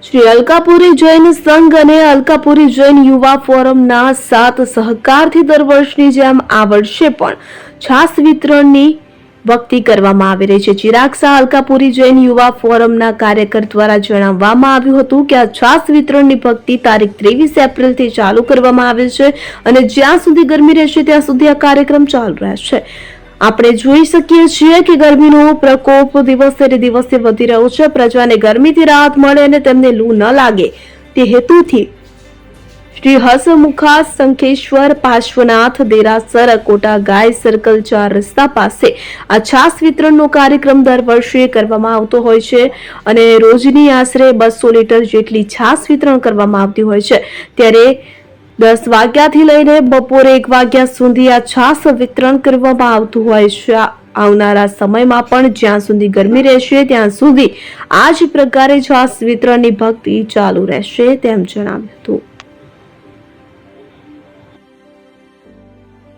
શ્રી અલકાપુરી જૈન સંઘ અને અલકાપુરી જૈન યુવા ફોરમના સાથ સહકારથી દર વર્ષની જેમ આ વર્ષે પણ છાસ વિતરણની ભક્તિ કરવામાં આવી રહી છે। ચિરાગ શાહ અલકાપુરી જૈન યુવા ફોરમના કાર્યકર દ્વારા જણાવવામાં આવ્યું હતું કે આ છાસ વિતરણની ભક્તિ તારીખ 23 એપ્રિલથી ચાલુ કરવામાં આવે છે અને જ્યાં સુધી ગરમી રહેશે ત્યાં સુધી આ કાર્યક્રમ ચાલુ રહેશે। આપણે જોઈ શકીએ છીએ કે ગરમીનો પ્રકોપ દિવસે ને દિવસે વધી રહ્યો છે। પ્રજાને ગરમીથી રાહત મળે અને તેમને લૂ ન લાગે તે હેતુથી શ્રી હસમુખા શંખેશ્વર પાર્શ્વનાથ દેરાસર અકોટા ગાય સર્કલ 4 રસ્તા પાસે આ છાસ વિતરણનો કાર્યક્રમ દર વર્ષે કરવામાં આવતો હોય છે અને રોજની આશરે 200 લીટર જેટલી છાસ વિતરણ કરવામાં આવતી હોય છે। ત્યારે 10 વાગ્યાથી લઈને બપોરે 1 વાગ્યા સુધી આ છાસ વિતરણ કરવામાં આવતું હોય છે। આવનારા સમયમાં પણ જ્યાં સુધી ગરમી રહેશે ત્યાં સુધી આ જ પ્રકારે છાસ વિતરણની ભક્તિ ચાલુ રહેશે તેમ જણાવ્યું હતું।